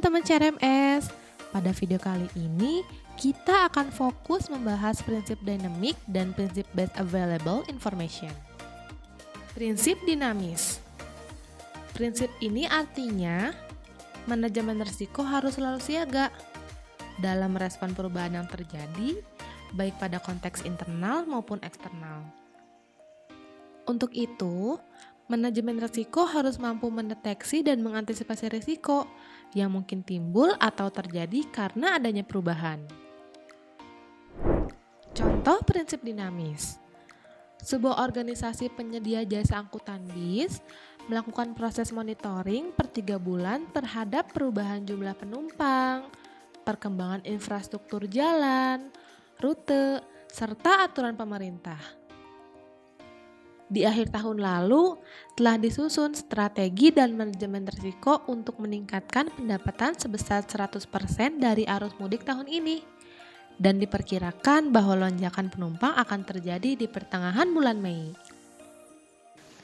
teman-teman CRMS. Pada video kali ini, kita akan fokus membahas prinsip dynamic dan prinsip best available information. Prinsip dinamis. Prinsip ini artinya, manajemen risiko harus selalu siaga dalam merespon perubahan yang terjadi, baik pada konteks internal maupun eksternal. Untuk itu, manajemen risiko harus mampu mendeteksi dan mengantisipasi risiko yang mungkin timbul atau terjadi karena adanya perubahan. Contoh prinsip dinamis. Sebuah organisasi penyedia jasa angkutan bis melakukan proses monitoring per 3 bulan terhadap perubahan jumlah penumpang, perkembangan infrastruktur jalan, rute, serta aturan pemerintah. Di akhir tahun lalu, telah disusun strategi dan manajemen risiko untuk meningkatkan pendapatan sebesar 100% dari arus mudik tahun ini. Dan diperkirakan bahwa lonjakan penumpang akan terjadi di pertengahan bulan Mei.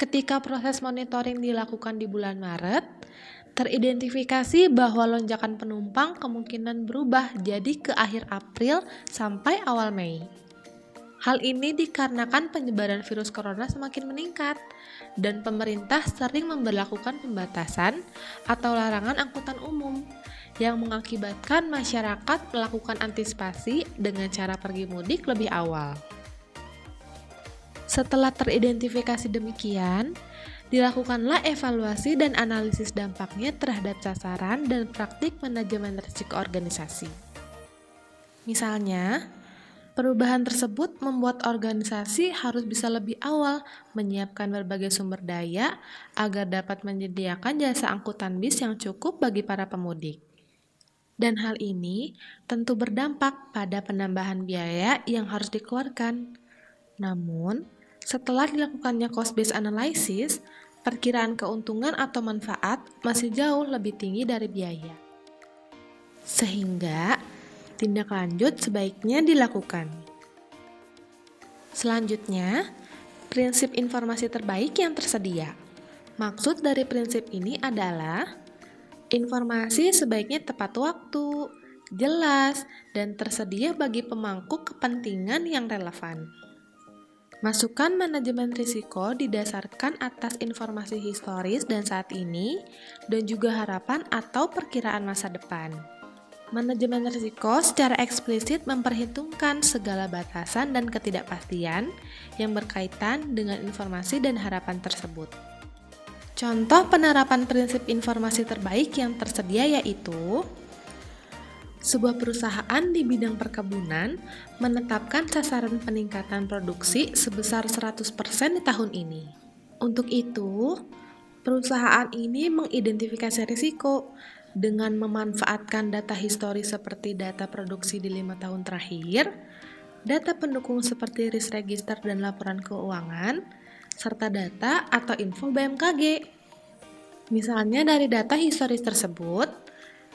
Ketika proses monitoring dilakukan di bulan Maret, teridentifikasi bahwa lonjakan penumpang kemungkinan berubah jadi ke akhir April sampai awal Mei. Hal ini dikarenakan penyebaran virus corona semakin meningkat dan pemerintah sering memberlakukan pembatasan atau larangan angkutan umum yang mengakibatkan masyarakat melakukan antisipasi dengan cara pergi mudik lebih awal. Setelah teridentifikasi demikian, dilakukanlah evaluasi dan analisis dampaknya terhadap sasaran dan praktik manajemen risiko organisasi. Misalnya, perubahan tersebut membuat organisasi harus bisa lebih awal menyiapkan berbagai sumber daya agar dapat menyediakan jasa angkutan bis yang cukup bagi para pemudik. Dan hal ini tentu berdampak pada penambahan biaya yang harus dikeluarkan. Namun, setelah dilakukannya cost-based analysis, perkiraan keuntungan atau manfaat masih jauh lebih tinggi dari biaya. Sehingga, tindak lanjut sebaiknya dilakukan. Selanjutnya, prinsip informasi terbaik yang tersedia. Maksud dari prinsip ini adalah informasi sebaiknya tepat waktu, jelas, dan tersedia bagi pemangku kepentingan yang relevan. Masukan manajemen risiko didasarkan atas informasi historis dan saat ini, dan juga harapan atau perkiraan masa depan. Manajemen risiko secara eksplisit memperhitungkan segala batasan dan ketidakpastian yang berkaitan dengan informasi dan harapan tersebut. Contoh penerapan prinsip informasi terbaik yang tersedia yaitu sebuah perusahaan di bidang perkebunan menetapkan sasaran peningkatan produksi sebesar 100% di tahun ini. Untuk itu, perusahaan ini mengidentifikasi risiko dengan memanfaatkan data historis seperti data produksi di 5 tahun terakhir, data pendukung seperti risk register dan laporan keuangan, serta data atau info BMKG. Misalnya dari data historis tersebut,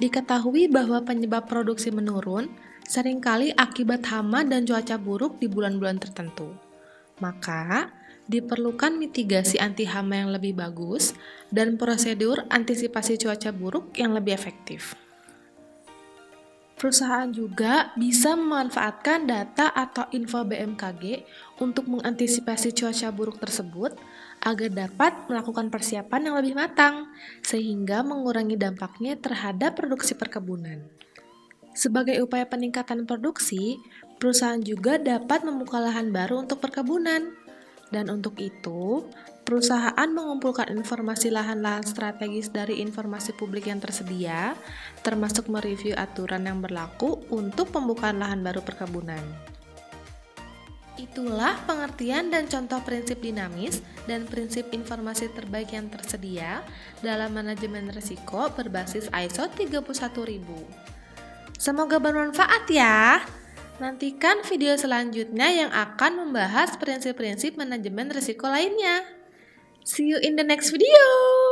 diketahui bahwa penyebab produksi menurun seringkali akibat hama dan cuaca buruk di bulan-bulan tertentu. Maka, diperlukan mitigasi anti hama yang lebih bagus dan prosedur antisipasi cuaca buruk yang lebih efektif. Perusahaan juga bisa memanfaatkan data atau info BMKG untuk mengantisipasi cuaca buruk tersebut agar dapat melakukan persiapan yang lebih matang, sehingga mengurangi dampaknya terhadap produksi perkebunan. Sebagai upaya peningkatan produksi, perusahaan juga dapat membuka lahan baru untuk perkebunan. Dan untuk itu, perusahaan mengumpulkan informasi lahan-lahan strategis dari informasi publik yang tersedia, termasuk mereview aturan yang berlaku untuk pembukaan lahan baru perkebunan. Itulah pengertian dan contoh prinsip dinamis dan prinsip informasi terbaik yang tersedia dalam manajemen risiko berbasis ISO 31000. Semoga bermanfaat ya! Nantikan video selanjutnya yang akan membahas prinsip-prinsip manajemen risiko lainnya. See you in the next video!